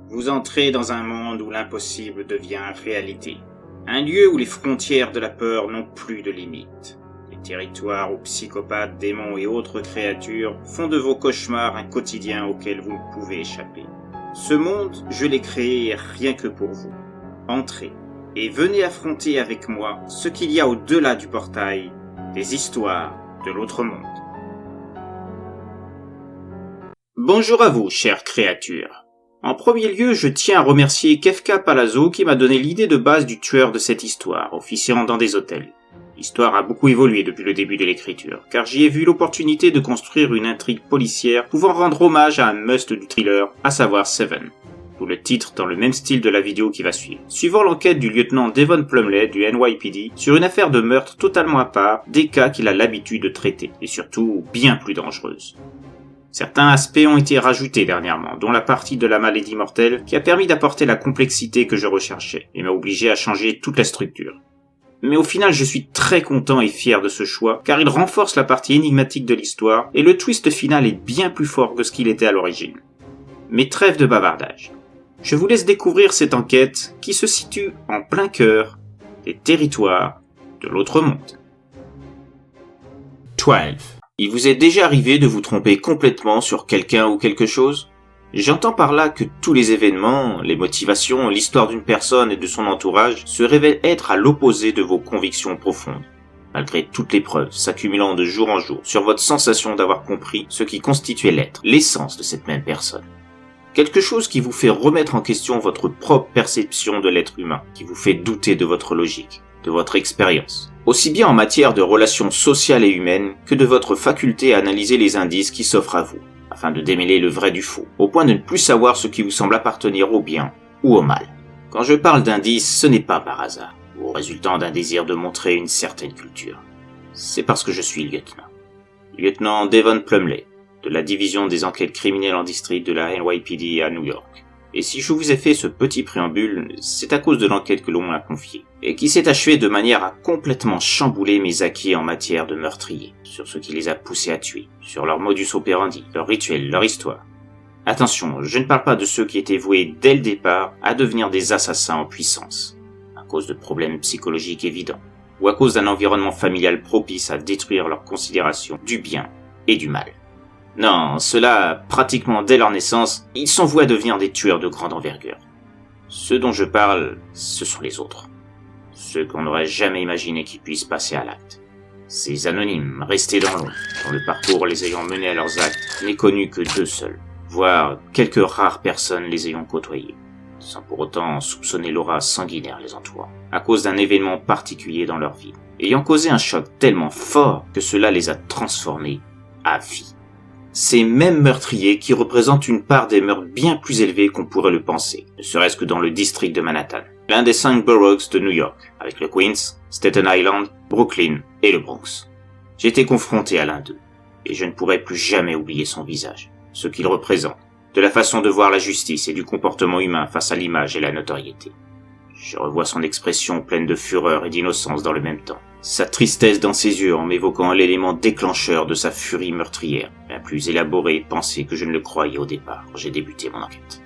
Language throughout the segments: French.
Vous entrez dans un monde où l'impossible devient réalité. Un lieu où les frontières de la peur n'ont plus de limites. Les territoires où psychopathes, démons et autres créatures font de vos cauchemars un quotidien auquel vous ne pouvez échapper. Ce monde, je l'ai créé rien que pour vous. Entrez et venez affronter avec moi ce qu'il y a au-delà du portail, des histoires de l'autre monde. Bonjour à vous, chères créatures. En premier lieu, je tiens à remercier Kefka Palazzo qui m'a donné l'idée de base du tueur de cette histoire, officiant dans des hôtels. L'histoire a beaucoup évolué depuis le début de l'écriture, car j'y ai vu l'opportunité de construire une intrigue policière pouvant rendre hommage à un must du thriller, à savoir Seven. D'où le titre dans le même style de la vidéo qui va suivre. Suivant l'enquête du lieutenant Devon Plumley du NYPD sur une affaire de meurtre totalement à part des cas qu'il a l'habitude de traiter, et surtout bien plus dangereuse. Certains aspects ont été rajoutés dernièrement, dont la partie de la maladie mortelle qui a permis d'apporter la complexité que je recherchais et m'a obligé à changer toute la structure. Mais au final, je suis très content et fier de ce choix, car il renforce la partie énigmatique de l'histoire et le twist final est bien plus fort que ce qu'il était à l'origine. Mais trêve de bavardage. Je vous laisse découvrir cette enquête qui se situe en plein cœur des territoires de l'autre monde. 12. Il vous est déjà arrivé de vous tromper complètement sur quelqu'un ou quelque chose ? J'entends par là que tous les événements, les motivations, l'histoire d'une personne et de son entourage se révèlent être à l'opposé de vos convictions profondes, malgré toutes les preuves s'accumulant de jour en jour sur votre sensation d'avoir compris ce qui constituait l'être, l'essence de cette même personne. Quelque chose qui vous fait remettre en question votre propre perception de l'être humain, qui vous fait douter de votre logique, de votre expérience, aussi bien en matière de relations sociales et humaines que de votre faculté à analyser les indices qui s'offrent à vous, afin de démêler le vrai du faux, au point de ne plus savoir ce qui vous semble appartenir au bien ou au mal. Quand je parle d'indices, ce n'est pas par hasard, ou résultant d'un désir de montrer une certaine culture. C'est parce que je suis lieutenant Devon Plumley, de la division des enquêtes criminelles en district de la NYPD à New York. Et si je vous ai fait ce petit préambule, c'est à cause de l'enquête que l'on m'a confiée, et qui s'est achevée de manière à complètement chambouler mes acquis en matière de meurtriers, sur ce qui les a poussés à tuer, sur leur modus operandi, leur rituel, leur histoire. Attention, je ne parle pas de ceux qui étaient voués dès le départ à devenir des assassins en puissance, à cause de problèmes psychologiques évidents, ou à cause d'un environnement familial propice à détruire leur considération du bien et du mal. Non, ceux-là, pratiquement dès leur naissance, ils sont voués à devenir des tueurs de grande envergure. Ceux dont je parle, ce sont les autres. Ceux qu'on n'aurait jamais imaginé qu'ils puissent passer à l'acte. Ces anonymes, restés dans l'ombre, dont le parcours les ayant menés à leurs actes n'est connu que d'eux seuls, voire quelques rares personnes les ayant côtoyés, sans pour autant soupçonner l'aura sanguinaire les entourant, à cause d'un événement particulier dans leur vie, ayant causé un choc tellement fort que cela les a transformés à vie. Ces mêmes meurtriers qui représentent une part des meurtres bien plus élevés qu'on pourrait le penser, ne serait-ce que dans le district de Manhattan, l'un des 5 boroughs de New York, avec le Queens, Staten Island, Brooklyn et le Bronx. J'ai été confronté à l'un d'eux, et je ne pourrai plus jamais oublier son visage, ce qu'il représente, de la façon de voir la justice et du comportement humain face à l'image et la notoriété. Je revois son expression pleine de fureur et d'innocence dans le même temps. Sa tristesse dans ses yeux en m'évoquant l'élément déclencheur de sa furie meurtrière, la plus élaborée et pensée que je ne le croyais au départ quand j'ai débuté mon enquête.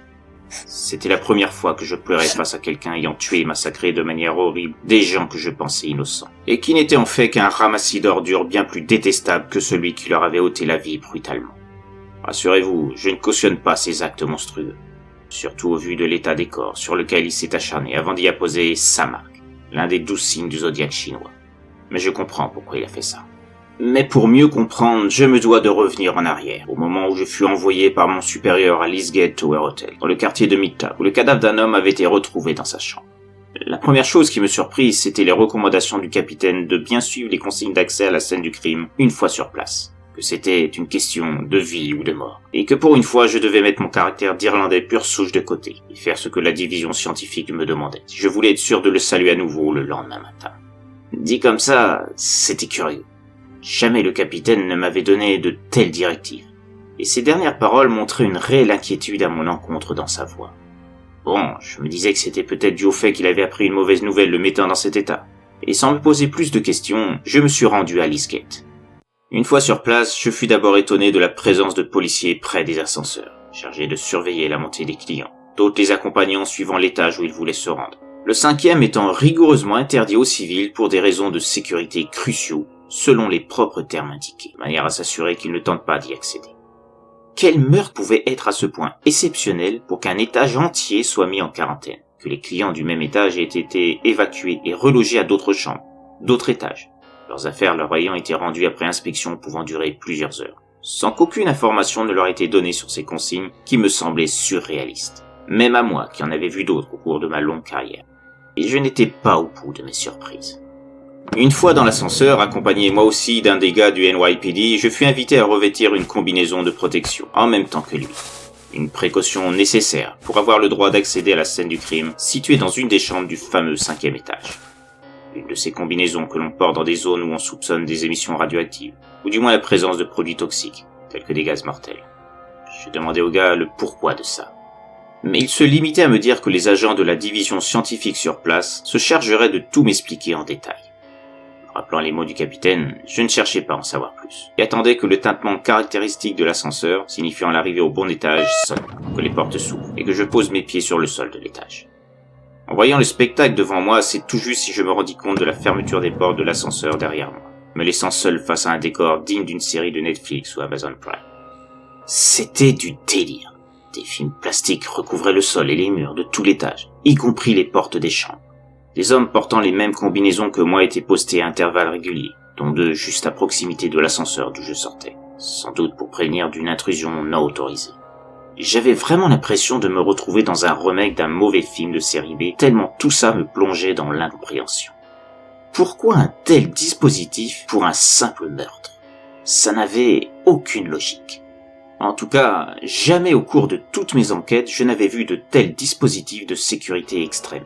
C'était la première fois que je pleurais face à quelqu'un ayant tué et massacré de manière horrible des gens que je pensais innocents, et qui n'étaient en fait qu'un ramassis d'ordures bien plus détestable que celui qui leur avait ôté la vie brutalement. Rassurez-vous, je ne cautionne pas ces actes monstrueux, surtout au vu de l'état des corps sur lequel il s'est acharné avant d'y apposer sa marque, l'un des 12 signes du zodiaque chinois. Mais je comprends pourquoi il a fait ça. Mais pour mieux comprendre, je me dois de revenir en arrière, au moment où je fus envoyé par mon supérieur à l'Eastgate Tower Hotel, dans le quartier de Midtown, où le cadavre d'un homme avait été retrouvé dans sa chambre. La première chose qui me surprit, c'était les recommandations du capitaine de bien suivre les consignes d'accès à la scène du crime une fois sur place. Que c'était une question de vie ou de mort. Et que pour une fois, je devais mettre mon caractère d'Irlandais pure souche de côté, et faire ce que la division scientifique me demandait, si je voulais être sûr de le saluer à nouveau le lendemain matin. Dit comme ça, c'était curieux. Jamais le capitaine ne m'avait donné de telles directives. Et ces dernières paroles montraient une réelle inquiétude à mon encontre dans sa voix. Bon, je me disais que c'était peut-être dû au fait qu'il avait appris une mauvaise nouvelle le mettant dans cet état. Et sans me poser plus de questions, je me suis rendu à l'Eastgate. Une fois sur place, je fus d'abord étonné de la présence de policiers près des ascenseurs, chargés de surveiller la montée des clients. d'autres les accompagnant suivant l'étage où ils voulaient se rendre. Le cinquième étant rigoureusement interdit aux civils pour des raisons de sécurité cruciaux, selon les propres termes indiqués, de manière à s'assurer qu'ils ne tentent pas d'y accéder. Quel meurtre pouvait être à ce point exceptionnel pour qu'un étage entier soit mis en quarantaine, que les clients du même étage aient été évacués et relogés à d'autres chambres, d'autres étages, leurs affaires leur ayant été rendues après inspection pouvant durer plusieurs heures, sans qu'aucune information ne leur ait été donnée sur ces consignes qui me semblaient surréalistes, même à moi qui en avais vu d'autres au cours de ma longue carrière. Et je n'étais pas au bout de mes surprises. Une fois dans l'ascenseur, accompagné moi aussi d'un des gars du NYPD, je fus invité à revêtir une combinaison de protection, en même temps que lui. Une précaution nécessaire pour avoir le droit d'accéder à la scène du crime, située dans une des chambres du fameux 5e étage. Une de ces combinaisons que l'on porte dans des zones où on soupçonne des émissions radioactives, ou du moins la présence de produits toxiques, tels que des gaz mortels. Je demandais au gars le pourquoi de ça. Mais il se limitait à me dire que les agents de la division scientifique sur place se chargeraient de tout m'expliquer en détail. Rappelant les mots du capitaine, je ne cherchais pas à en savoir plus, et attendais que le tintement caractéristique de l'ascenseur, signifiant l'arrivée au bon étage, sonne, que les portes s'ouvrent, et que je pose mes pieds sur le sol de l'étage. En voyant le spectacle devant moi, c'est tout juste si je me rendis compte de la fermeture des portes de l'ascenseur derrière moi, me laissant seul face à un décor digne d'une série de Netflix ou Amazon Prime. C'était du délire. Des films plastiques recouvraient le sol et les murs de tout l'étage, y compris les portes des chambres. Des hommes portant les mêmes combinaisons que moi étaient postés à intervalles réguliers, dont 2 juste à proximité de l'ascenseur d'où je sortais, sans doute pour prévenir d'une intrusion non autorisée. J'avais vraiment l'impression de me retrouver dans un remake d'un mauvais film de série B, tellement tout ça me plongeait dans l'incompréhension. Pourquoi un tel dispositif pour un simple meurtre? Ça n'avait aucune logique. En tout cas, jamais au cours de toutes mes enquêtes, je n'avais vu de tels dispositifs de sécurité extrême.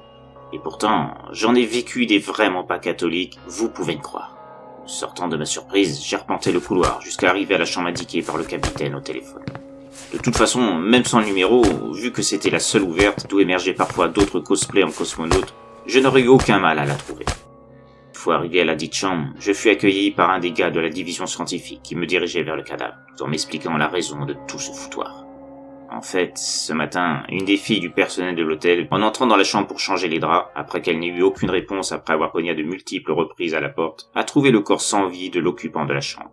Et pourtant, j'en ai vécu des vraiment pas catholiques, vous pouvez me croire. Sortant de ma surprise, j'arpentais le couloir jusqu'à arriver à la chambre indiquée par le capitaine au téléphone. De toute façon, même sans le numéro, vu que c'était la seule ouverte d'où émergeaient parfois d'autres cosplays en cosmonautes, je n'aurais eu aucun mal à la trouver. Une fois arrivé à la dite chambre, je fus accueilli par un des gars de la division scientifique qui me dirigeait vers le cadavre, tout en m'expliquant la raison de tout ce foutoir. En fait, ce matin, une des filles du personnel de l'hôtel, en entrant dans la chambre pour changer les draps, après qu'elle n'ait eu aucune réponse après avoir cogné à de multiples reprises à la porte, a trouvé le corps sans vie de l'occupant de la chambre.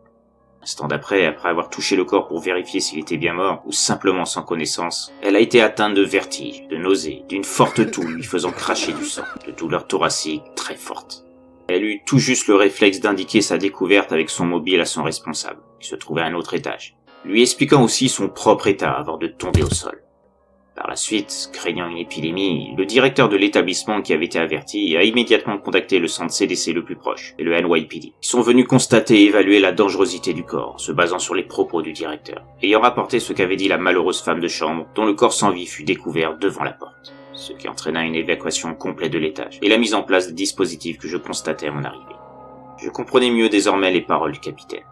L'instant d'après, après avoir touché le corps pour vérifier s'il était bien mort, ou simplement sans connaissance, elle a été atteinte de vertige, de nausée, d'une forte toux lui faisant cracher du sang, de douleurs thoraciques très fortes. Elle eut tout juste le réflexe d'indiquer sa découverte avec son mobile à son responsable, qui se trouvait à un autre étage, lui expliquant aussi son propre état avant de tomber au sol. Par la suite, craignant une épidémie, le directeur de l'établissement qui avait été averti a immédiatement contacté le centre CDC le plus proche, et le NYPD. Ils sont venus constater et évaluer la dangerosité du corps, se basant sur les propos du directeur, ayant rapporté ce qu'avait dit la malheureuse femme de chambre, dont le corps sans vie fut découvert devant la porte, ce qui entraîna une évacuation complète de l'étage, et la mise en place des dispositifs que je constatais à mon arrivée. Je comprenais mieux désormais les paroles du capitaine.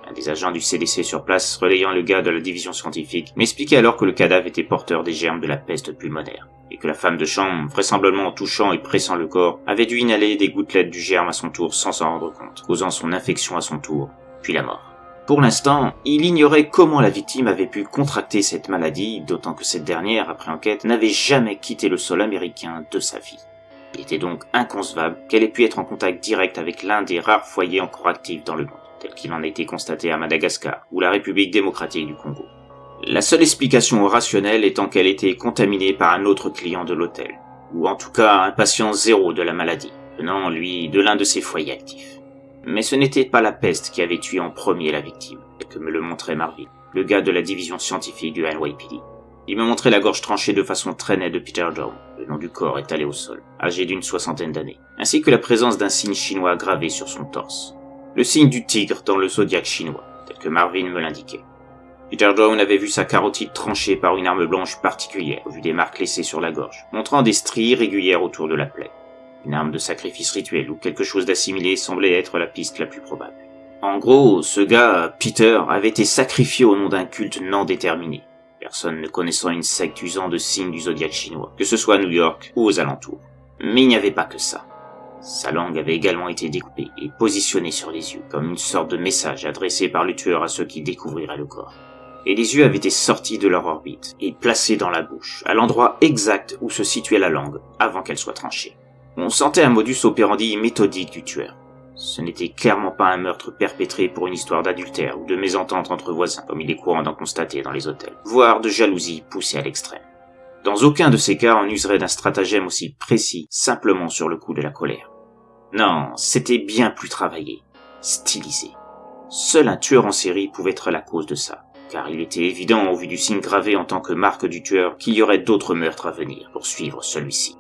Un des agents du CDC sur place, relayant le gars de la division scientifique, m'expliquait alors que le cadavre était porteur des germes de la peste pulmonaire, et que la femme de chambre, vraisemblablement en touchant et pressant le corps, avait dû inhaler des gouttelettes du germe à son tour sans s'en rendre compte, causant son infection à son tour, puis la mort. Pour l'instant, il ignorait comment la victime avait pu contracter cette maladie, d'autant que cette dernière, après enquête, n'avait jamais quitté le sol américain de sa vie. Il était donc inconcevable qu'elle ait pu être en contact direct avec l'un des rares foyers encore actifs dans le monde, tel qu'il en a été constaté à Madagascar ou la République démocratique du Congo. La seule explication rationnelle étant qu'elle était contaminée par un autre client de l'hôtel, ou en tout cas un patient zéro de la maladie, venant, lui, de l'un de ses foyers actifs. Mais ce n'était pas la peste qui avait tué en premier la victime, tel que me le montrait Marvin, le gars de la division scientifique du NYPD. Il me montrait la gorge tranchée de façon très nette de Peter Dawn, le nom du corps étalé au sol, âgé d'une 60aine d'années, ainsi que la présence d'un signe chinois gravé sur son torse. Le signe du tigre dans le zodiaque chinois, tel que Marvin me l'indiquait. Peter Dawn avait vu sa carotide tranchée par une arme blanche particulière, au vu des marques laissées sur la gorge, montrant des stries irrégulières autour de la plaie. Une arme de sacrifice rituel ou quelque chose d'assimilé semblait être la piste la plus probable. En gros, ce gars, Peter, avait été sacrifié au nom d'un culte non déterminé, personne ne connaissant une secte usant de signes du zodiaque chinois, que ce soit à New York ou aux alentours. Mais il n'y avait pas que ça. Sa langue avait également été découpée et positionnée sur les yeux, comme une sorte de message adressé par le tueur à ceux qui découvriraient le corps. et les yeux avaient été sortis de leur orbite et placés dans la bouche, à l'endroit exact où se situait la langue avant qu'elle soit tranchée. On sentait un modus operandi méthodique du tueur. Ce n'était clairement pas un meurtre perpétré pour une histoire d'adultère ou de mésentente entre voisins, comme il est courant d'en constater dans les hôtels, voire de jalousie poussée à l'extrême. Dans aucun de ces cas, on userait d'un stratagème aussi précis, simplement sur le coup de la colère. Non, c'était bien plus travaillé, stylisé. Seul un tueur en série pouvait être la cause de ça, car il était évident, au vu du signe gravé en tant que marque du tueur, qu'il y aurait d'autres meurtres à venir pour suivre celui-ci.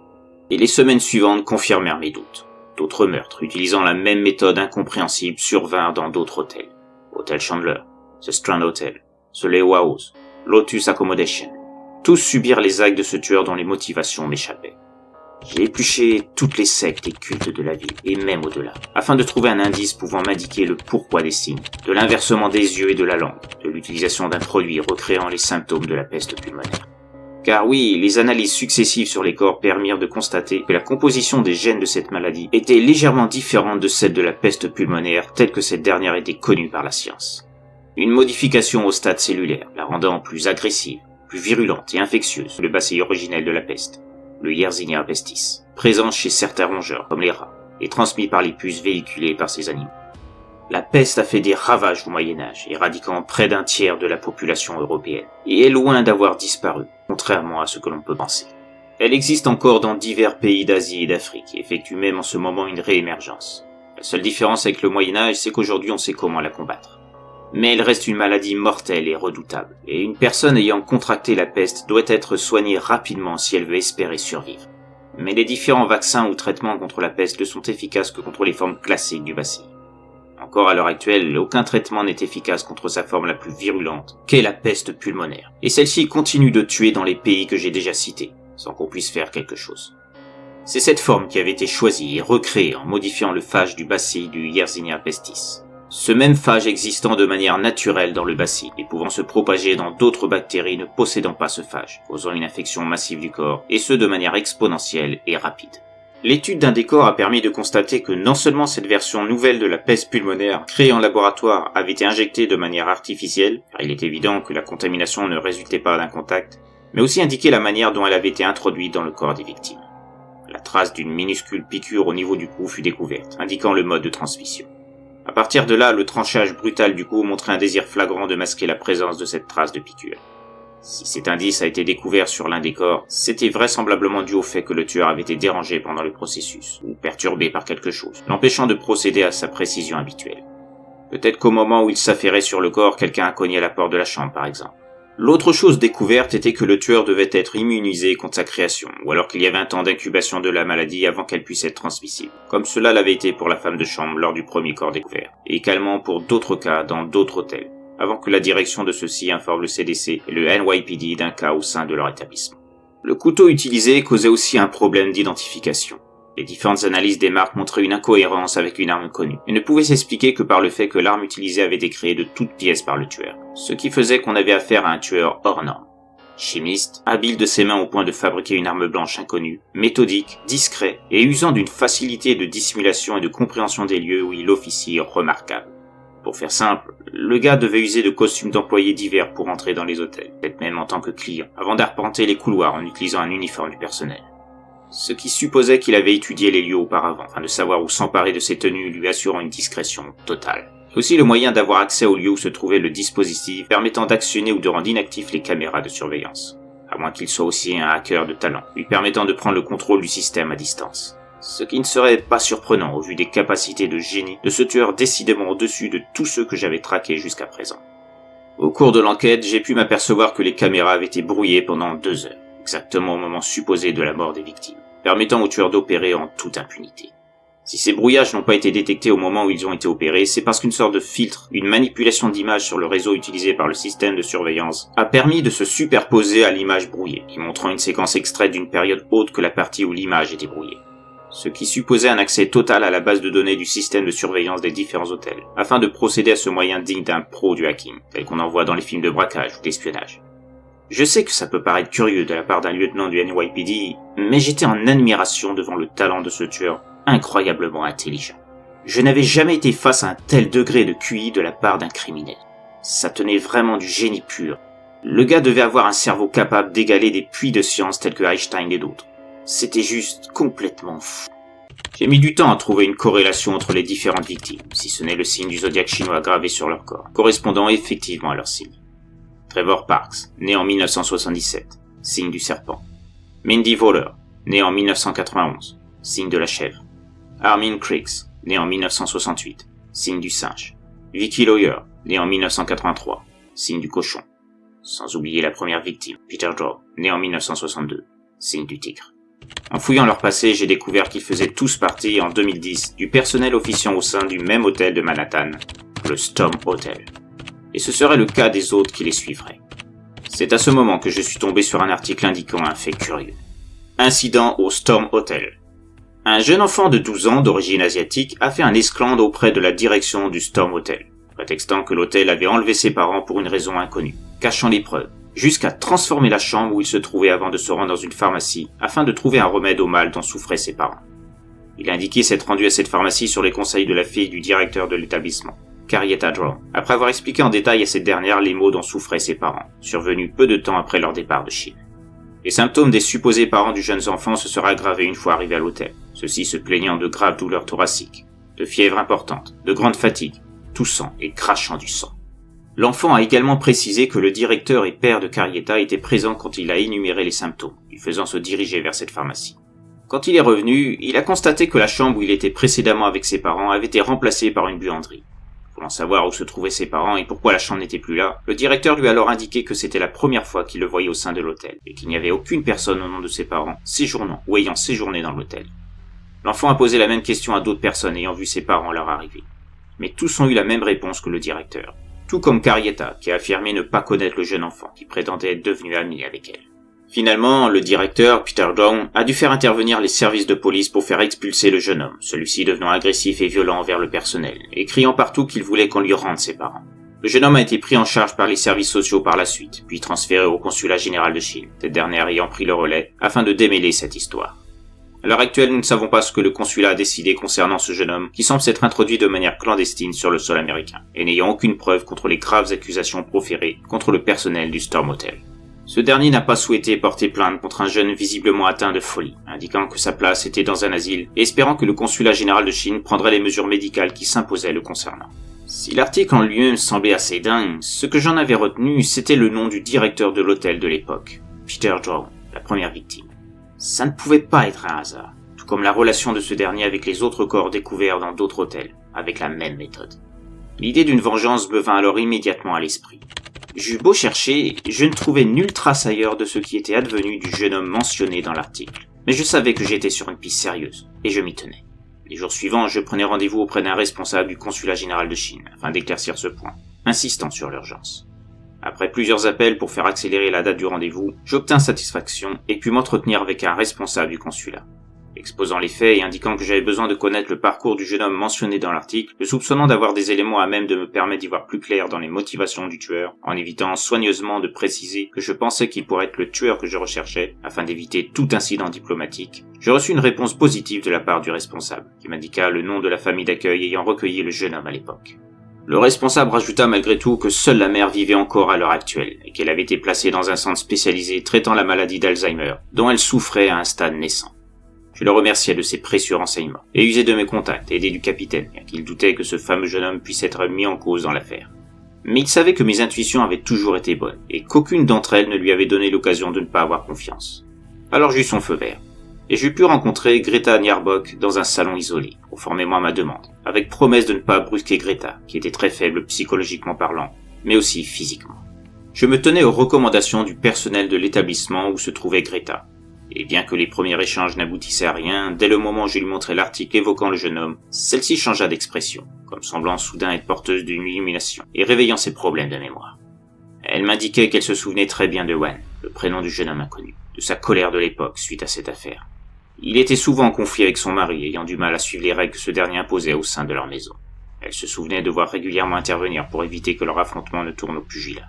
Et les semaines suivantes confirmèrent mes doutes. D'autres meurtres, utilisant la même méthode incompréhensible, survinrent dans d'autres hôtels. Hôtel Chandler, The Strand Hotel, The Lewa House, Lotus Accommodation. Tous subirent les actes de ce tueur dont les motivations m'échappaient. J'ai épluché toutes les sectes et cultes de la ville, et même au-delà, afin de trouver un indice pouvant m'indiquer le pourquoi des signes, de l'inversement des yeux et de la langue, de l'utilisation d'un produit recréant les symptômes de la peste pulmonaire. Car oui, les analyses successives sur les corps permirent de constater que la composition des gènes de cette maladie était légèrement différente de celle de la peste pulmonaire telle que cette dernière était connue par la science. Une modification au stade cellulaire, la rendant plus agressive, plus virulente et infectieuse que le bacille originel de la peste, le Yersinia pestis, présent chez certains rongeurs comme les rats, et transmis par les puces véhiculées par ces animaux. La peste a fait des ravages au Moyen-Âge, éradiquant près d'un tiers de la population européenne, et est loin d'avoir disparu, contrairement à ce que l'on peut penser. Elle existe encore dans divers pays d'Asie et d'Afrique, et effectue même en ce moment une réémergence. La seule différence avec le Moyen-Âge, c'est qu'aujourd'hui on sait comment la combattre. Mais elle reste une maladie mortelle et redoutable, et une personne ayant contracté la peste doit être soignée rapidement si elle veut espérer survivre. Mais les différents vaccins ou traitements contre la peste ne sont efficaces que contre les formes classiques du bacille. Encore à l'heure actuelle, aucun traitement n'est efficace contre sa forme la plus virulente, qu'est la peste pulmonaire. Et celle-ci continue de tuer dans les pays que j'ai déjà cités, sans qu'on puisse faire quelque chose. C'est cette forme qui avait été choisie et recréée en modifiant le phage du bacille du Yersinia pestis. Ce même phage existant de manière naturelle dans le bacille et pouvant se propager dans d'autres bactéries ne possédant pas ce phage, causant une infection massive du corps, et ce de manière exponentielle et rapide. L'étude d'un décor a permis de constater que non seulement cette version nouvelle de la peste pulmonaire créée en laboratoire avait été injectée de manière artificielle, car il est évident que la contamination ne résultait pas d'un contact, mais aussi indiquer la manière dont elle avait été introduite dans le corps des victimes. La trace d'une minuscule piqûre au niveau du cou fut découverte, indiquant le mode de transmission. À partir de là, le tranchage brutal du cou montrait un désir flagrant de masquer la présence de cette trace de piqûre. Si cet indice a été découvert sur l'un des corps, c'était vraisemblablement dû au fait que le tueur avait été dérangé pendant le processus, ou perturbé par quelque chose, l'empêchant de procéder à sa précision habituelle. Peut-être qu'au moment où il s'affairait sur le corps, quelqu'un a cogné à la porte de la chambre par exemple. L'autre chose découverte était que le tueur devait être immunisé contre sa création, ou alors qu'il y avait un temps d'incubation de la maladie avant qu'elle puisse être transmissible, comme cela l'avait été pour la femme de chambre lors du premier corps découvert, et également pour d'autres cas dans d'autres hôtels, avant que la direction de ceux-ci informe le CDC et le NYPD d'un cas au sein de leur établissement. Le couteau utilisé causait aussi un problème d'identification. Les différentes analyses des marques montraient une incohérence avec une arme connue, et ne pouvaient s'expliquer que par le fait que l'arme utilisée avait été créée de toutes pièces par le tueur, ce qui faisait qu'on avait affaire à un tueur hors norme. Chimiste, habile de ses mains au point de fabriquer une arme blanche inconnue, méthodique, discret, et usant d'une facilité de dissimulation et de compréhension des lieux où il officie remarquable. Pour faire simple, le gars devait user de costumes d'employés divers pour entrer dans les hôtels, peut-être même en tant que client, avant d'arpenter les couloirs en utilisant un uniforme du personnel. Ce qui supposait qu'il avait étudié les lieux auparavant, afin de savoir où s'emparer de ses tenues lui assurant une discrétion totale. Aussi le moyen d'avoir accès au lieu où se trouvait le dispositif permettant d'actionner ou de rendre inactifs les caméras de surveillance. À moins qu'il soit aussi un hacker de talent, lui permettant de prendre le contrôle du système à distance. Ce qui ne serait pas surprenant au vu des capacités de génie de ce tueur décidément au-dessus de tous ceux que j'avais traqués jusqu'à présent. Au cours de l'enquête, j'ai pu m'apercevoir que les caméras avaient été brouillées pendant 2 heures, exactement au moment supposé de la mort des victimes, permettant au tueur d'opérer en toute impunité. Si ces brouillages n'ont pas été détectés au moment où ils ont été opérés, c'est parce qu'une sorte de filtre, une manipulation d'image sur le réseau utilisé par le système de surveillance, a permis de se superposer à l'image brouillée, y montrant une séquence extraite d'une période haute que la partie où l'image était brouillée. Ce qui supposait un accès total à la base de données du système de surveillance des différents hôtels, afin de procéder à ce moyen digne d'un pro du hacking, tel qu'on en voit dans les films de braquage ou d'espionnage. Je sais que ça peut paraître curieux de la part d'un lieutenant du NYPD, mais j'étais en admiration devant le talent de ce tueur, incroyablement intelligent. Je n'avais jamais été face à un tel degré de QI de la part d'un criminel. Ça tenait vraiment du génie pur. Le gars devait avoir un cerveau capable d'égaler des puits de science tels que Einstein et d'autres. C'était juste complètement fou. J'ai mis du temps à trouver une corrélation entre les différentes victimes, si ce n'est le signe du zodiaque chinois gravé sur leur corps, correspondant effectivement à leur signe. Trevor Parks, né en 1977, signe du serpent. Mindy Voller, né en 1991, signe de la chèvre. Armin Criggs, né en 1968, signe du singe. Vicky Lawyer, né en 1983, signe du cochon. Sans oublier la première victime, Peter Joe, né en 1962, signe du tigre. En fouillant leur passé, j'ai découvert qu'ils faisaient tous partie, en 2010, du personnel officiant au sein du même hôtel de Manhattan, le Storm Hotel. Et ce serait le cas des autres qui les suivraient. C'est à ce moment que je suis tombé sur un article indiquant un fait curieux. Incident au Storm Hotel. Un jeune enfant de 12 ans d'origine asiatique a fait un esclandre auprès de la direction du Storm Hotel, prétextant que l'hôtel avait enlevé ses parents pour une raison inconnue, cachant les preuves, jusqu'à transformer la chambre où il se trouvait avant de se rendre dans une pharmacie afin de trouver un remède au mal dont souffraient ses parents. Il a indiqué s'être rendu à cette pharmacie sur les conseils de la fille du directeur de l'établissement, Carrietta Drone, après avoir expliqué en détail à cette dernière les maux dont souffraient ses parents, survenus peu de temps après leur départ de Chine. Les symptômes des supposés parents du jeune enfant se seraient aggravés une fois arrivés à l'hôtel, ceux-ci se plaignant de graves douleurs thoraciques, de fièvre importante, de grande fatigue, toussant et crachant du sang. L'enfant a également précisé que le directeur et père de Carrietta était présent quand il a énuméré les symptômes, lui faisant se diriger vers cette pharmacie. Quand il est revenu, il a constaté que la chambre où il était précédemment avec ses parents avait été remplacée par une buanderie. Voulant savoir où se trouvaient ses parents et pourquoi la chambre n'était plus là, le directeur lui a alors indiqué que c'était la première fois qu'il le voyait au sein de l'hôtel, et qu'il n'y avait aucune personne au nom de ses parents séjournant ou ayant séjourné dans l'hôtel. L'enfant a posé la même question à d'autres personnes ayant vu ses parents à leur arrivée. Mais tous ont eu la même réponse que le directeur. Tout comme Carrietta, qui a affirmé ne pas connaître le jeune enfant, qui prétendait être devenu ami avec elle. Finalement, le directeur, Peter Down, a dû faire intervenir les services de police pour faire expulser le jeune homme, celui-ci devenant agressif et violent envers le personnel, et criant partout qu'il voulait qu'on lui rende ses parents. Le jeune homme a été pris en charge par les services sociaux par la suite, puis transféré au consulat général de Chine, cette dernière ayant pris le relais, afin de démêler cette histoire. À l'heure actuelle, nous ne savons pas ce que le consulat a décidé concernant ce jeune homme, qui semble s'être introduit de manière clandestine sur le sol américain, et n'ayant aucune preuve contre les graves accusations proférées contre le personnel du Storm Hotel. Ce dernier n'a pas souhaité porter plainte contre un jeune visiblement atteint de folie, indiquant que sa place était dans un asile, et espérant que le consulat général de Chine prendrait les mesures médicales qui s'imposaient le concernant. Si l'article en lui-même semblait assez dingue, ce que j'en avais retenu, c'était le nom du directeur de l'hôtel de l'époque, Peter Joe, la première victime. Ça ne pouvait pas être un hasard, tout comme la relation de ce dernier avec les autres corps découverts dans d'autres hôtels, avec la même méthode. L'idée d'une vengeance me vint alors immédiatement à l'esprit. J'eus beau chercher, je ne trouvais nulle trace ailleurs de ce qui était advenu du jeune homme mentionné dans l'article. Mais je savais que j'étais sur une piste sérieuse, et je m'y tenais. Les jours suivants, je prenais rendez-vous auprès d'un responsable du consulat général de Chine, afin d'éclaircir ce point, insistant sur l'urgence. Après plusieurs appels pour faire accélérer la date du rendez-vous, j'obtins satisfaction et pus m'entretenir avec un responsable du consulat. Exposant les faits et indiquant que j'avais besoin de connaître le parcours du jeune homme mentionné dans l'article, le soupçonnant d'avoir des éléments à même de me permettre d'y voir plus clair dans les motivations du tueur, en évitant soigneusement de préciser que je pensais qu'il pourrait être le tueur que je recherchais, afin d'éviter tout incident diplomatique, j'ai reçu une réponse positive de la part du responsable, qui m'indiqua le nom de la famille d'accueil ayant recueilli le jeune homme à l'époque. Le responsable rajouta malgré tout que seule la mère vivait encore à l'heure actuelle, et qu'elle avait été placée dans un centre spécialisé traitant la maladie d'Alzheimer, dont elle souffrait à un stade naissant. Je le remerciai de ses précieux renseignements, et usai de mes contacts, aidé du capitaine, bien qu'il doutait que ce fameux jeune homme puisse être mis en cause dans l'affaire. Mais il savait que mes intuitions avaient toujours été bonnes, et qu'aucune d'entre elles ne lui avait donné l'occasion de ne pas avoir confiance. Alors j'eus son feu vert, et je pus rencontrer Greta Nyarbock dans un salon isolé, conformément à ma demande, avec promesse de ne pas brusquer Greta, qui était très faible psychologiquement parlant, mais aussi physiquement. Je me tenais aux recommandations du personnel de l'établissement où se trouvait Greta. Et bien que les premiers échanges n'aboutissaient à rien, dès le moment où je lui montrai l'article évoquant le jeune homme, celle-ci changea d'expression, comme semblant soudain être porteuse d'une illumination, et réveillant ses problèmes de mémoire. Elle m'indiquait qu'elle se souvenait très bien de Wan, le prénom du jeune homme inconnu, de sa colère de l'époque suite à cette affaire. Il était souvent en conflit avec son mari, ayant du mal à suivre les règles que ce dernier imposait au sein de leur maison. Elle se souvenait devoir régulièrement intervenir pour éviter que leur affrontement ne tourne au pugilat.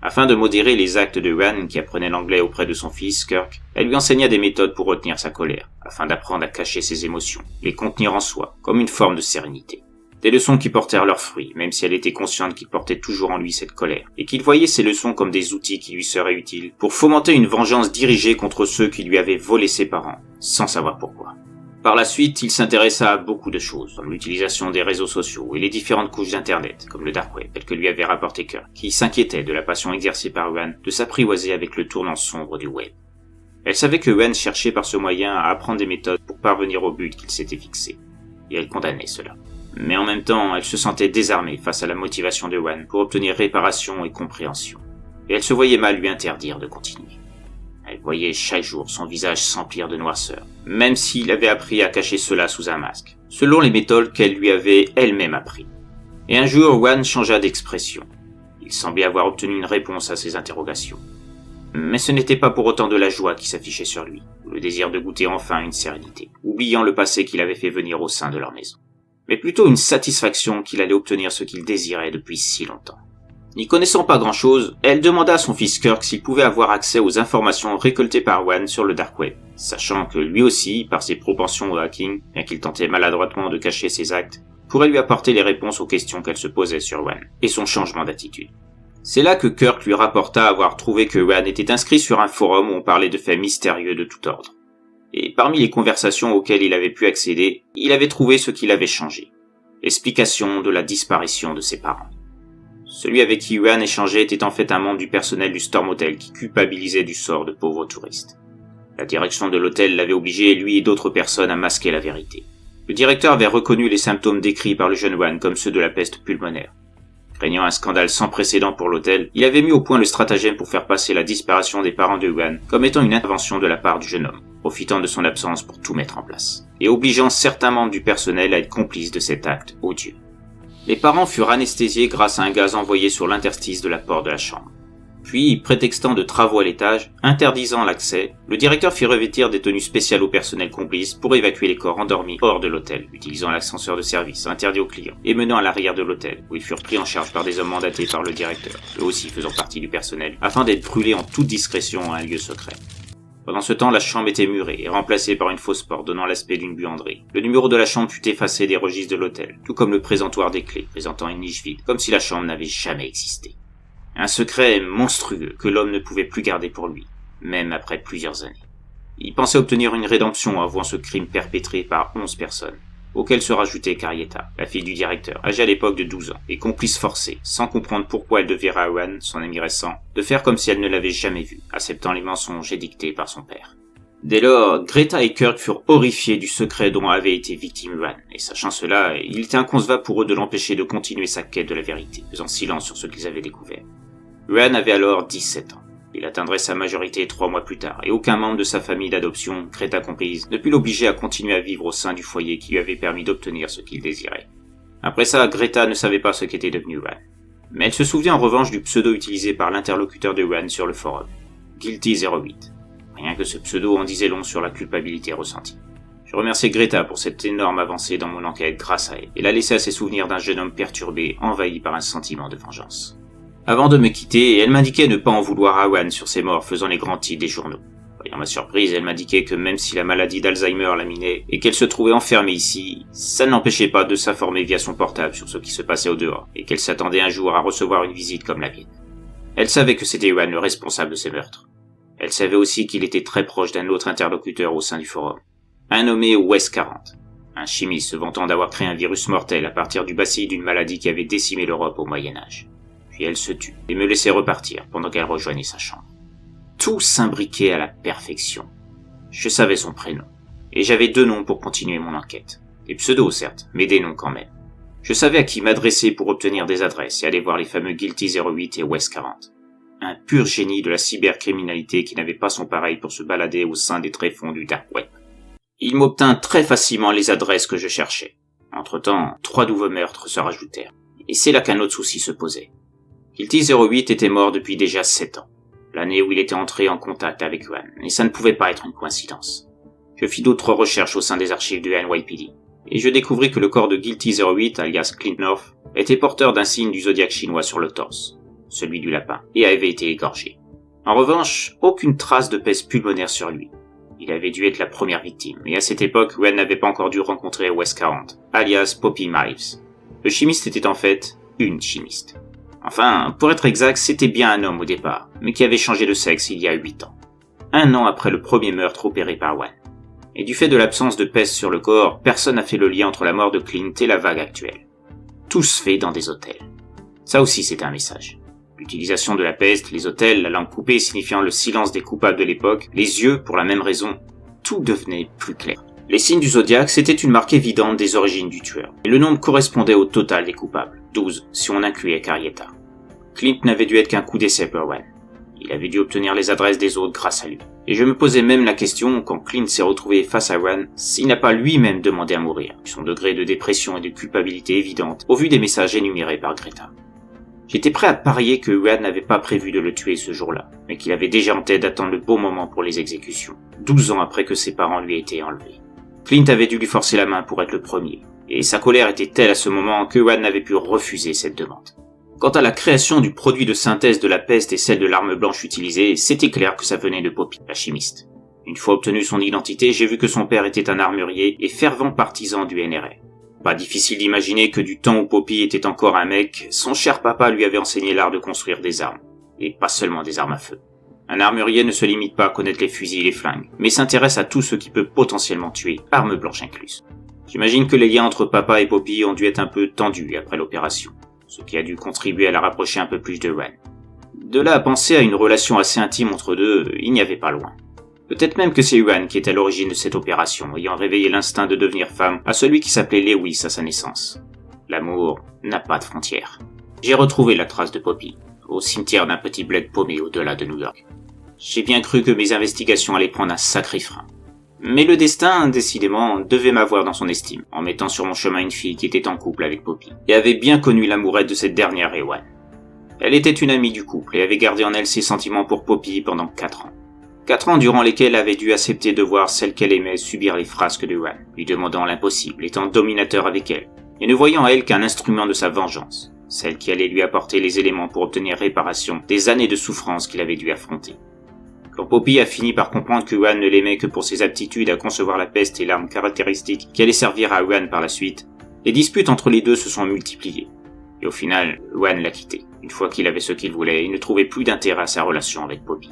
Afin de modérer les actes de Wan, qui apprenait l'anglais auprès de son fils, Kirk, elle lui enseigna des méthodes pour retenir sa colère, afin d'apprendre à cacher ses émotions, les contenir en soi, comme une forme de sérénité. Des leçons qui portèrent leurs fruits, même si elle était consciente qu'il portait toujours en lui cette colère, et qu'il voyait ces leçons comme des outils qui lui seraient utiles pour fomenter une vengeance dirigée contre ceux qui lui avaient volé ses parents, sans savoir pourquoi. Par la suite, il s'intéressa à beaucoup de choses, comme l'utilisation des réseaux sociaux et les différentes couches d'internet, comme le dark web, tel que lui avait rapporté Kirk, qui s'inquiétait de la passion exercée par Wan de s'apprivoiser avec le tournant sombre du web. Elle savait que Wan cherchait par ce moyen à apprendre des méthodes pour parvenir au but qu'il s'était fixé, et elle condamnait cela. Mais en même temps, elle se sentait désarmée face à la motivation de Wan pour obtenir réparation et compréhension, et elle se voyait mal lui interdire de continuer. Elle voyait chaque jour son visage s'emplir de noirceur, même s'il avait appris à cacher cela sous un masque, selon les méthodes qu'elle lui avait elle-même appris. Et un jour, Wan changea d'expression. Il semblait avoir obtenu une réponse à ses interrogations. Mais ce n'était pas pour autant de la joie qui s'affichait sur lui, ou le désir de goûter enfin une sérénité, oubliant le passé qu'il avait fait venir au sein de leur maison. Mais plutôt une satisfaction qu'il allait obtenir ce qu'il désirait depuis si longtemps. N'y connaissant pas grand-chose, elle demanda à son fils Kirk s'il pouvait avoir accès aux informations récoltées par Wan sur le dark web, sachant que lui aussi, par ses propensions au hacking, bien qu'il tentait maladroitement de cacher ses actes, pourrait lui apporter les réponses aux questions qu'elle se posait sur Wan, et son changement d'attitude. C'est là que Kirk lui rapporta avoir trouvé que Wan était inscrit sur un forum où on parlait de faits mystérieux de tout ordre. Et parmi les conversations auxquelles il avait pu accéder, il avait trouvé ce qui l'avait changé. L'explication de la disparition de ses parents. Celui avec qui Wan échangeait était en fait un membre du personnel du Storm Hotel qui culpabilisait du sort de pauvres touristes. La direction de l'hôtel l'avait obligé, lui et d'autres personnes, à masquer la vérité. Le directeur avait reconnu les symptômes décrits par le jeune Wan comme ceux de la peste pulmonaire. Craignant un scandale sans précédent pour l'hôtel, il avait mis au point le stratagème pour faire passer la disparition des parents de Wan comme étant une intervention de la part du jeune homme, profitant de son absence pour tout mettre en place, et obligeant certains membres du personnel à être complices de cet acte odieux. Les parents furent anesthésiés grâce à un gaz envoyé sur l'interstice de la porte de la chambre. Puis, prétextant de travaux à l'étage, interdisant l'accès, le directeur fit revêtir des tenues spéciales au personnel complice pour évacuer les corps endormis hors de l'hôtel, utilisant l'ascenseur de service interdit aux clients, et menant à l'arrière de l'hôtel, où ils furent pris en charge par des hommes mandatés par le directeur, eux aussi faisant partie du personnel, afin d'être brûlés en toute discrétion à un lieu secret. Pendant ce temps, la chambre était murée et remplacée par une fausse porte donnant l'aspect d'une buanderie. Le numéro de la chambre fut effacé des registres de l'hôtel, tout comme le présentoir des clés, présentant une niche vide, comme si la chambre n'avait jamais existé. Un secret monstrueux que l'homme ne pouvait plus garder pour lui, même après plusieurs années. Il pensait obtenir une rédemption avant ce crime perpétré par 11 personnes, auxquelles se rajoutait Carietta, la fille du directeur, âgée à l'époque de 12 ans, et complice forcée, sans comprendre pourquoi elle devait à Wan, son ami récent, de faire comme si elle ne l'avait jamais vu, acceptant les mensonges édictés par son père. Dès lors, Greta et Kirk furent horrifiés du secret dont avait été victime Wan, et sachant cela, il était inconcevable pour eux de l'empêcher de continuer sa quête de la vérité, faisant silence sur ce qu'ils avaient découvert. Wan avait alors 17 ans. Il atteindrait sa majorité 3 mois plus tard, et aucun membre de sa famille d'adoption, Greta comprise, ne put l'obliger à continuer à vivre au sein du foyer qui lui avait permis d'obtenir ce qu'il désirait. Après ça, Greta ne savait pas ce qu'était devenu Wan. Mais elle se souvient en revanche du pseudo utilisé par l'interlocuteur de Wan sur le forum, Guilty08. Rien que ce pseudo en disait long sur la culpabilité ressentie. Je remercie Greta pour cette énorme avancée dans mon enquête grâce à elle, et la laisser à ses souvenirs d'un jeune homme perturbé, envahi par un sentiment de vengeance. Avant de me quitter, elle m'indiquait ne pas en vouloir à Wan sur ses morts faisant les grands titres des journaux. Voyant ma surprise, elle m'indiquait que même si la maladie d'Alzheimer la minait et qu'elle se trouvait enfermée ici, ça ne l'empêchait pas de s'informer via son portable sur ce qui se passait au dehors et qu'elle s'attendait un jour à recevoir une visite comme la mienne. Elle savait que c'était Wan le responsable de ces meurtres. Elle savait aussi qu'il était très proche d'un autre interlocuteur au sein du forum, un nommé West 40, un chimiste se vantant d'avoir créé un virus mortel à partir du bacille d'une maladie qui avait décimé l'Europe au Moyen-Âge. Puis elle se tut et me laissait repartir pendant qu'elle rejoignait sa chambre. Tout s'imbriquait à la perfection. Je savais son prénom, et j'avais 2 noms pour continuer mon enquête. Des pseudos certes, mais des noms quand même. Je savais à qui m'adresser pour obtenir des adresses et aller voir les fameux Guilty08 et West 40. Un pur génie de la cybercriminalité qui n'avait pas son pareil pour se balader au sein des tréfonds du dark web. Il m'obtint très facilement les adresses que je cherchais. Entre-temps, 3 nouveaux meurtres se rajoutèrent. Et c'est là qu'un autre souci se posait. Guilty08 était mort depuis déjà 7 ans, l'année où il était entré en contact avec Wan, et ça ne pouvait pas être une coïncidence. Je fis d'autres recherches au sein des archives du NYPD, et je découvris que le corps de Guilty08, alias Clint North, était porteur d'un signe du zodiaque chinois sur le torse, celui du lapin, et avait été égorgé. En revanche, aucune trace de peste pulmonaire sur lui. Il avait dû être la première victime, et à cette époque, Wan n'avait pas encore dû rencontrer West 40, alias Poppy Miles. Le chimiste était en fait une chimiste. Enfin, pour être exact, c'était bien un homme au départ, mais qui avait changé de sexe il y a 8 ans. 1 an après le premier meurtre opéré par Wan. Et du fait de l'absence de peste sur le corps, personne n'a fait le lien entre la mort de Clint et la vague actuelle. Tout se fait dans des hôtels. Ça aussi c'était un message. L'utilisation de la peste, les hôtels, la langue coupée signifiant le silence des coupables de l'époque, les yeux pour la même raison, tout devenait plus clair. Les signes du zodiaque, c'était une marque évidente des origines du tueur. Et le nombre correspondait au total des coupables, 12 si on incluait Carrieta. Clint n'avait dû être qu'un coup d'essai pour Wan. Il avait dû obtenir les adresses des autres grâce à lui. Et je me posais même la question, quand Clint s'est retrouvé face à Wan, s'il n'a pas lui-même demandé à mourir, son degré de dépression et de culpabilité évidente, au vu des messages énumérés par Greta. J'étais prêt à parier que Wan n'avait pas prévu de le tuer ce jour-là, mais qu'il avait déjà en tête d'attendre le bon moment pour les exécutions, 12 ans après que ses parents lui aient été enlevés. Clint avait dû lui forcer la main pour être le premier, et sa colère était telle à ce moment que Wan n'avait pu refuser cette demande. Quant à la création du produit de synthèse de la peste et celle de l'arme blanche utilisée, c'était clair que ça venait de Poppy, la chimiste. Une fois obtenu son identité, j'ai vu que son père était un armurier et fervent partisan du NRA. Pas difficile d'imaginer que du temps où Poppy était encore un mec, son cher papa lui avait enseigné l'art de construire des armes. Et pas seulement des armes à feu. Un armurier ne se limite pas à connaître les fusils et les flingues, mais s'intéresse à tout ce qui peut potentiellement tuer, arme blanche incluse. J'imagine que les liens entre papa et Poppy ont dû être un peu tendus après l'opération, ce qui a dû contribuer à la rapprocher un peu plus de Wan. De là à penser à une relation assez intime entre deux, il n'y avait pas loin. Peut-être même que c'est Wan qui est à l'origine de cette opération, ayant réveillé l'instinct de devenir femme à celui qui s'appelait Lewis à sa naissance. L'amour n'a pas de frontières. J'ai retrouvé la trace de Poppy, au cimetière d'un petit bled paumé au-delà de New York. J'ai bien cru que mes investigations allaient prendre un sacré frein. Mais le destin, décidément, devait m'avoir dans son estime, en mettant sur mon chemin une fille qui était en couple avec Poppy, et avait bien connu l'amourette de cette dernière et Wan. Elle était une amie du couple et avait gardé en elle ses sentiments pour Poppy pendant 4 ans. 4 ans durant lesquels elle avait dû accepter de voir celle qu'elle aimait subir les frasques de Wan, lui demandant l'impossible, étant dominateur avec elle, et ne voyant à elle qu'un instrument de sa vengeance, celle qui allait lui apporter les éléments pour obtenir réparation des années de souffrance qu'il avait dû affronter. Quand Poppy a fini par comprendre que Wan ne l'aimait que pour ses aptitudes à concevoir la peste et l'arme caractéristique qui allait servir à Wan par la suite, les disputes entre les deux se sont multipliées. Et au final, Wan l'a quitté. Une fois qu'il avait ce qu'il voulait, il ne trouvait plus d'intérêt à sa relation avec Poppy,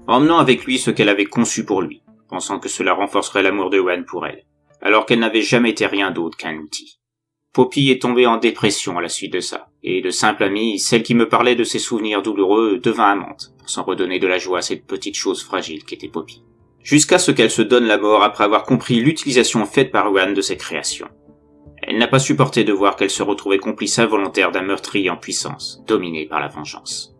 emmenant avec lui ce qu'elle avait conçu pour lui, pensant que cela renforcerait l'amour de Wan pour elle, alors qu'elle n'avait jamais été rien d'autre qu'un outil. Poppy est tombée en dépression à la suite de ça, et de simple amie, celle qui me parlait de ses souvenirs douloureux devint amante, pour s'en redonner de la joie à cette petite chose fragile qu'était Poppy. Jusqu'à ce qu'elle se donne la mort après avoir compris l'utilisation faite par Wan de ses créations. Elle n'a pas supporté de voir qu'elle se retrouvait complice involontaire d'un meurtrier en puissance, dominé par la vengeance.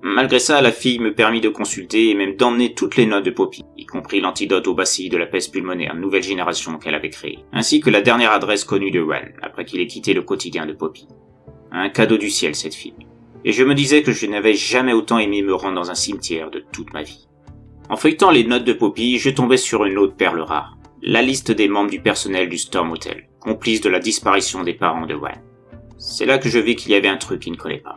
Malgré ça, la fille me permit de consulter et même d'emmener toutes les notes de Poppy, y compris l'antidote au bacille de la peste pulmonaire nouvelle génération qu'elle avait créée, ainsi que la dernière adresse connue de Wan, après qu'il ait quitté le quotidien de Poppy. Un cadeau du ciel, cette fille. Et je me disais que je n'avais jamais autant aimé me rendre dans un cimetière de toute ma vie. En feuilletant les notes de Poppy, je tombais sur une autre perle rare. La liste des membres du personnel du Storm Hotel, complices de la disparition des parents de Wan. C'est là que je vis qu'il y avait un truc qui ne collait pas.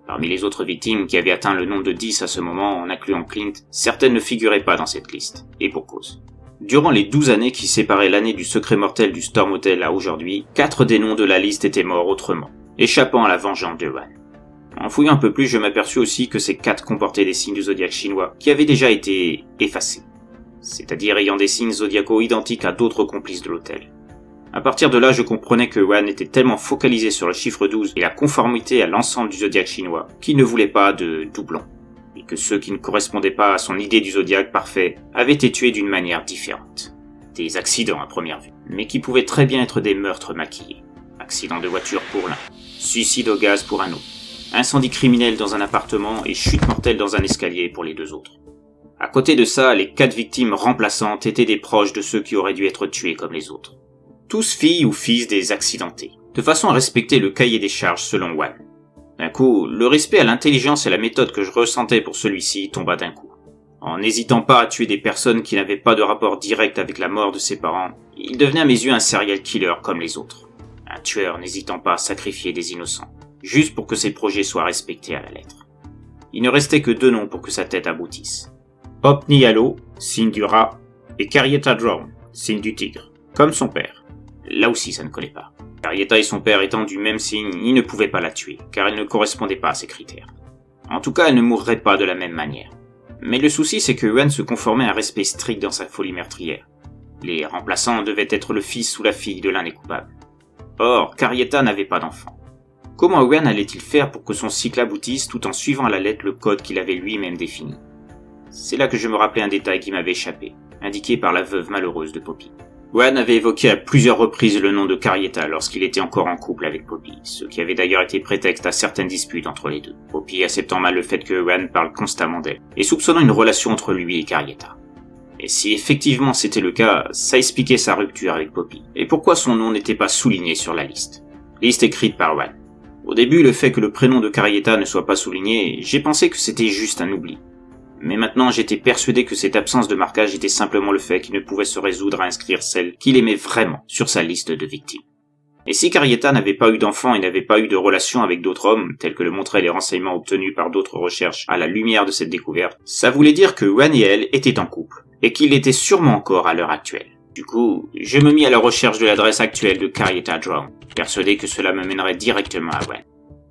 Parmi les autres victimes qui avaient atteint le nombre de 10 à ce moment, en incluant Clint, certaines ne figuraient pas dans cette liste, et pour cause. Durant les 12 années qui séparaient l'année du secret mortel du Storm Hotel à aujourd'hui, 4 des noms de la liste étaient morts autrement, échappant à la vengeance de Wan. En fouillant un peu plus, je m'aperçus aussi que ces 4 comportaient des signes du zodiaque chinois qui avaient déjà été effacés, c'est-à-dire ayant des signes zodiacaux identiques à d'autres complices de l'hôtel. À partir de là, je comprenais que Wan était tellement focalisé sur le chiffre 12 et la conformité à l'ensemble du zodiaque chinois qu'il ne voulait pas de doublons, et que ceux qui ne correspondaient pas à son idée du zodiaque parfait avaient été tués d'une manière différente. Des accidents à première vue, mais qui pouvaient très bien être des meurtres maquillés. Accident de voiture pour l'un, suicide au gaz pour un autre, incendie criminel dans un appartement et chute mortelle dans un escalier pour les 2 autres. À côté de ça, les 4 victimes remplaçantes étaient des proches de ceux qui auraient dû être tués comme les autres. Tous filles ou fils des accidentés, de façon à respecter le cahier des charges selon Wan. D'un coup, le respect à l'intelligence et la méthode que je ressentais pour celui-ci tomba d'un coup. En n'hésitant pas à tuer des personnes qui n'avaient pas de rapport direct avec la mort de ses parents, il devenait à mes yeux un serial killer comme les autres. Un tueur n'hésitant pas à sacrifier des innocents, juste pour que ses projets soient respectés à la lettre. Il ne restait que 2 noms pour que sa tête aboutisse. Hop Nialo, signe du rat, et Carrieta Drone, signe du tigre, comme son père. Là aussi ça ne collait pas. Carietta et son père étant du même signe, ils ne pouvaient pas la tuer, car elle ne correspondait pas à ces critères. En tout cas, elle ne mourrait pas de la même manière. Mais le souci, c'est que Yuan se conformait à un respect strict dans sa folie meurtrière. Les remplaçants devaient être le fils ou la fille de l'un des coupables. Or, Carietta n'avait pas d'enfant. Comment Yuan allait-il faire pour que son cycle aboutisse tout en suivant à la lettre le code qu'il avait lui-même défini? C'est là que je me rappelais un détail qui m'avait échappé, indiqué par la veuve malheureuse de Poppy. Yuan avait évoqué à plusieurs reprises le nom de Carietta lorsqu'il était encore en couple avec Poppy, ce qui avait d'ailleurs été prétexte à certaines disputes entre les deux. Poppy acceptant mal le fait que Yuan parle constamment d'elle, et soupçonnant une relation entre lui et Carietta. Et si effectivement c'était le cas, ça expliquait sa rupture avec Poppy, et pourquoi son nom n'était pas souligné sur la liste. Liste écrite par Yuan. Au début, le fait que le prénom de Carietta ne soit pas souligné, j'ai pensé que c'était juste un oubli. Mais maintenant, j'étais persuadé que cette absence de marquage était simplement le fait qu'il ne pouvait se résoudre à inscrire celle qu'il aimait vraiment sur sa liste de victimes. Et si Carietta n'avait pas eu d'enfant et n'avait pas eu de relation avec d'autres hommes, tels que le montraient les renseignements obtenus par d'autres recherches à la lumière de cette découverte, ça voulait dire que Yuan et elle étaient en couple, et qu'ils l'étaient sûrement encore à l'heure actuelle. Du coup, je me mis à la recherche de l'adresse actuelle de Carietta Drown, persuadé que cela me mènerait directement à Yuan.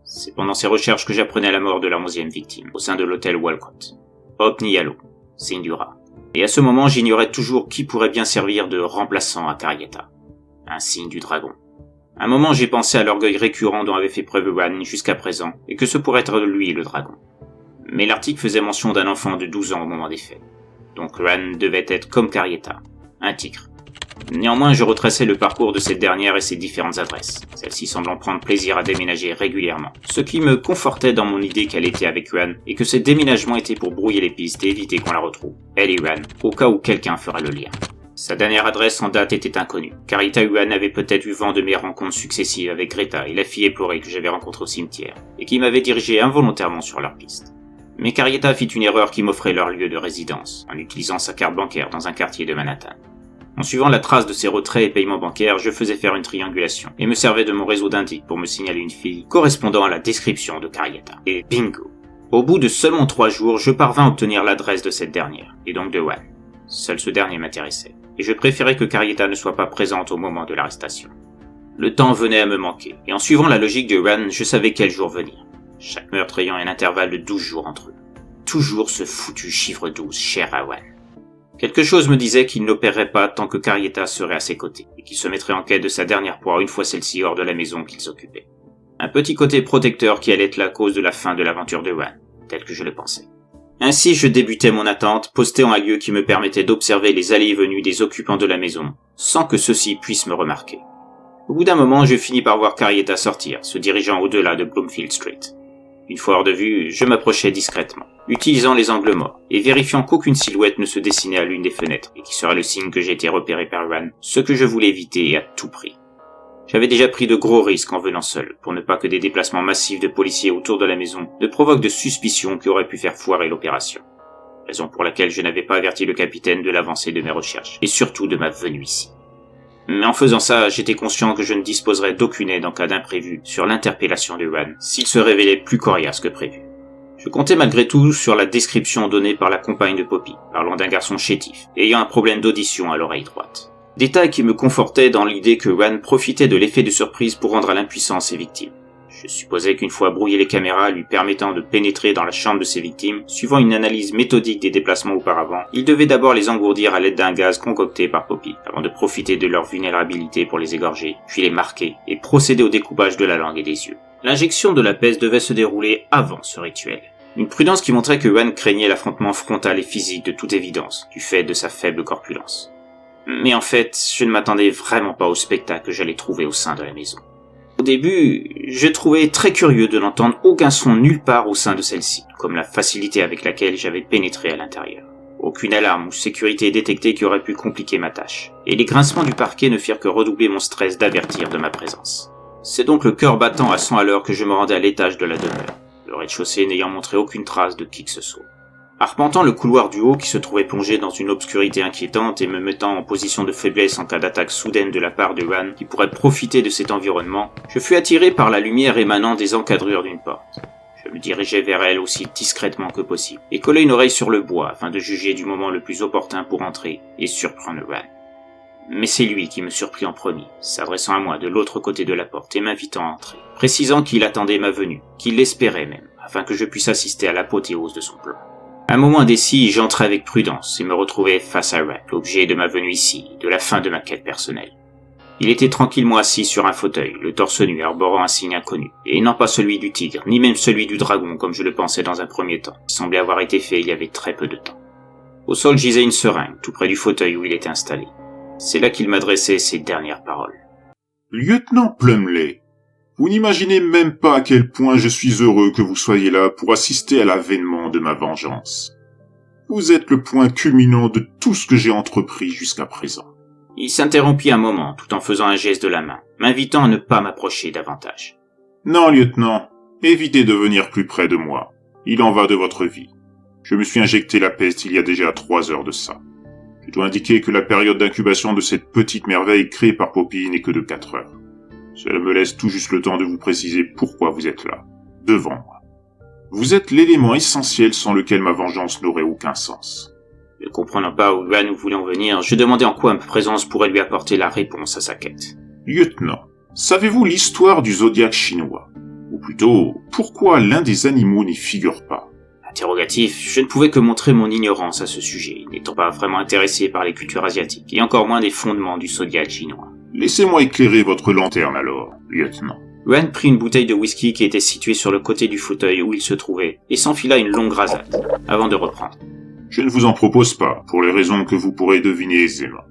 C'est pendant ces recherches que j'apprenais la mort de la 11e victime, au sein de l'hôtel Walcott. Hop ni Yalo, signe du rat. Et à ce moment, j'ignorais toujours qui pourrait bien servir de remplaçant à Carietta. Un signe du dragon. À un moment, j'ai pensé à l'orgueil récurrent dont avait fait preuve Yuan jusqu'à présent, et que ce pourrait être lui le dragon. Mais l'article faisait mention d'un enfant de 12 ans au moment des faits. Donc Yuan devait être comme Carietta, un tigre. Néanmoins, je retraçais le parcours de cette dernière et ses différentes adresses, celle-ci semblant prendre plaisir à déménager régulièrement, ce qui me confortait dans mon idée qu'elle était avec Yuan et que ces déménagements étaient pour brouiller les pistes et éviter qu'on la retrouve, elle et Yuan, au cas où quelqu'un ferait le lien. Sa dernière adresse en date était inconnue, car Yuan avait peut-être eu vent de mes rencontres successives avec Greta et la fille éplorée que j'avais rencontrée au cimetière, et qui m'avait dirigé involontairement sur leur piste. Mais Carietta fit une erreur qui m'offrait leur lieu de résidence, en utilisant sa carte bancaire dans un quartier de Manhattan. En suivant la trace de ses retraits et paiements bancaires, je faisais faire une triangulation, et me servais de mon réseau d'indices pour me signaler une fille correspondant à la description de Carietta. Et bingo! Au bout de seulement 3 jours, je parvins à obtenir l'adresse de cette dernière, et donc de Yuan. Seul ce dernier m'intéressait, et je préférais que Carietta ne soit pas présente au moment de l'arrestation. Le temps venait à me manquer, et en suivant la logique de Yuan, je savais quel jour venir. Chaque meurtre ayant un intervalle de 12 jours entre eux. Toujours ce foutu chiffre 12, cher à Yuan. Quelque chose me disait qu'il n'opérerait pas tant que Carietta serait à ses côtés, et qu'il se mettrait en quête de sa dernière proie une fois celle-ci hors de la maison qu'ils occupaient. Un petit côté protecteur qui allait être la cause de la fin de l'aventure de Yuan, tel que je le pensais. Ainsi je débutais mon attente, posté en un lieu qui me permettait d'observer les allées et venues des occupants de la maison, sans que ceux-ci puissent me remarquer. Au bout d'un moment, je finis par voir Carietta sortir, se dirigeant au-delà de Bloomfield Street. Une fois hors de vue, je m'approchais discrètement, utilisant les angles morts, et vérifiant qu'aucune silhouette ne se dessinait à l'une des fenêtres, et qui serait le signe que j'ai été repéré par Yuan, ce que je voulais éviter à tout prix. J'avais déjà pris de gros risques en venant seul, pour ne pas que des déplacements massifs de policiers autour de la maison ne provoquent de suspicions qui auraient pu faire foirer l'opération. Raison pour laquelle je n'avais pas averti le capitaine de l'avancée de mes recherches, et surtout de ma venue ici. Mais en faisant ça, j'étais conscient que je ne disposerais d'aucune aide en cas d'imprévu sur l'interpellation de Yuan, s'il se révélait plus coriace que prévu. Je comptais malgré tout sur la description donnée par la compagne de Poppy, parlant d'un garçon chétif, ayant un problème d'audition à l'oreille droite. Détail qui me confortait dans l'idée que Yuan profitait de l'effet de surprise pour rendre à l'impuissance ses victimes. Je supposais qu'une fois brouillées les caméras lui permettant de pénétrer dans la chambre de ses victimes, suivant une analyse méthodique des déplacements auparavant, il devait d'abord les engourdir à l'aide d'un gaz concocté par Poppy, avant de profiter de leur vulnérabilité pour les égorger, puis les marquer, et procéder au découpage de la langue et des yeux. L'injection de la peste devait se dérouler avant ce rituel. Une prudence qui montrait que Yuan craignait l'affrontement frontal et physique de toute évidence, du fait de sa faible corpulence. Mais en fait, je ne m'attendais vraiment pas au spectacle que j'allais trouver au sein de la maison. Au début, je trouvais très curieux de n'entendre aucun son nulle part au sein de celle-ci, comme la facilité avec laquelle j'avais pénétré à l'intérieur. Aucune alarme ou sécurité détectée qui aurait pu compliquer ma tâche, et les grincements du parquet ne firent que redoubler mon stress d'avertir de ma présence. C'est donc le cœur battant à 100 à l'heure que je me rendais à l'étage de la demeure, le rez-de-chaussée n'ayant montré aucune trace de qui que ce soit. Arpentant le couloir du haut qui se trouvait plongé dans une obscurité inquiétante et me mettant en position de faiblesse en cas d'attaque soudaine de la part de Yuan qui pourrait profiter de cet environnement, je fus attiré par la lumière émanant des encadrures d'une porte. Je me dirigeai vers elle aussi discrètement que possible et collai une oreille sur le bois afin de juger du moment le plus opportun pour entrer et surprendre Yuan. Mais c'est lui qui me surprit en premier, s'adressant à moi de l'autre côté de la porte et m'invitant à entrer, précisant qu'il attendait ma venue, qu'il l'espérait même, afin que je puisse assister à l'apothéose de son plan. À un moment indécis, j'entrais avec prudence et me retrouvais face à Ren, l'objet de ma venue ici, de la fin de ma quête personnelle. Il était tranquillement assis sur un fauteuil, le torse nu arborant un signe inconnu, et non pas celui du tigre, ni même celui du dragon comme je le pensais dans un premier temps, qui semblait avoir été fait il y avait très peu de temps. Au sol gisait une seringue, tout près du fauteuil où il était installé. C'est là qu'il m'adressait ses dernières paroles. « Lieutenant Plumley, vous n'imaginez même pas à quel point je suis heureux que vous soyez là pour assister à l'avènement de ma vengeance. Vous êtes le point culminant de tout ce que j'ai entrepris jusqu'à présent. » Il s'interrompit un moment tout en faisant un geste de la main, m'invitant à ne pas m'approcher davantage. « Non, lieutenant, évitez de venir plus près de moi. Il en va de votre vie. Je me suis injecté la peste il y a déjà 3 heures de ça. Je dois indiquer que la période d'incubation de cette petite merveille créée par Poppy n'est que de 4 heures. Cela me laisse tout juste le temps de vous préciser pourquoi vous êtes là, devant moi. Vous êtes l'élément essentiel sans lequel ma vengeance n'aurait aucun sens. » Ne comprenant pas où nous voulions venir, je demandais en quoi ma présence pourrait lui apporter la réponse à sa quête. « Lieutenant, savez-vous l'histoire du zodiaque chinois? Ou plutôt, pourquoi l'un des animaux n'y figure pas ?» Interrogatif, je ne pouvais que montrer mon ignorance à ce sujet, n'étant pas vraiment intéressé par les cultures asiatiques, et encore moins des fondements du zodiaque chinois. « Laissez-moi éclairer votre lanterne alors, lieutenant. » Ren prit une bouteille de whisky qui était située sur le côté du fauteuil où il se trouvait, et s'enfila une longue rasade, avant de reprendre. Je ne vous en propose pas, pour les raisons que vous pourrez deviner aisément.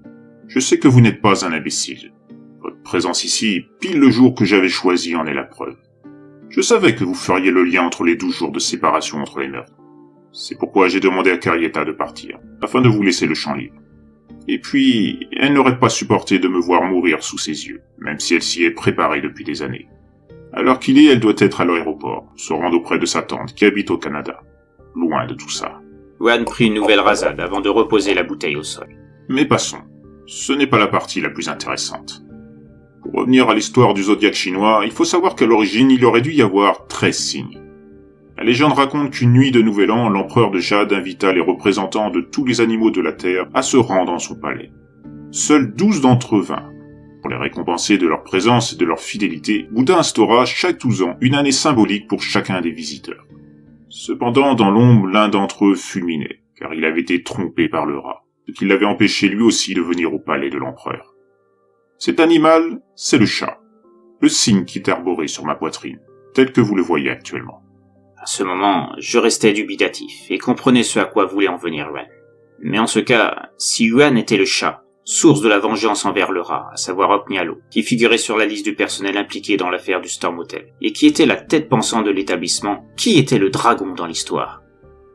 Je sais que vous n'êtes pas un imbécile. Votre présence ici, pile le jour que j'avais choisi, en est la preuve. Je savais que vous feriez le lien entre les 12 jours de séparation entre les meurtres. C'est pourquoi j'ai demandé à Carrietta de partir, afin de vous laisser le champ libre. Et puis, elle n'aurait pas supporté de me voir mourir sous ses yeux, même si elle s'y est préparée depuis des années. Alors qu'il est, elle doit être à l'aéroport, se rendre auprès de sa tante qui habite au Canada. Loin de tout ça. Wan prit une nouvelle rasade avant de reposer la bouteille au sol. Mais passons. Ce n'est pas la partie la plus intéressante. Pour revenir à l'histoire du zodiaque chinois, il faut savoir qu'à l'origine, il aurait dû y avoir 13 signes. La légende raconte qu'une nuit de Nouvel An, l'empereur de Jade invita les représentants de tous les animaux de la Terre à se rendre dans son palais. Seuls 12 d'entre eux vinrent. Pour les récompenser de leur présence et de leur fidélité, Bouddha instaura chaque 12 ans une année symbolique pour chacun des visiteurs. Cependant, dans l'ombre, l'un d'entre eux fulminait, car il avait été trompé par le rat, ce qui l'avait empêché lui aussi de venir au palais de l'empereur. Cet animal, c'est le chat, le signe qui est arboré sur ma poitrine, tel que vous le voyez actuellement. À ce moment, je restais dubitatif et comprenais ce à quoi voulait en venir Yuan. Mais en ce cas, si Yuan était le chat, source de la vengeance envers le rat, à savoir Opnialo, qui figurait sur la liste du personnel impliqué dans l'affaire du Storm Hotel, et qui était la tête pensante de l'établissement, qui était le dragon dans l'histoire?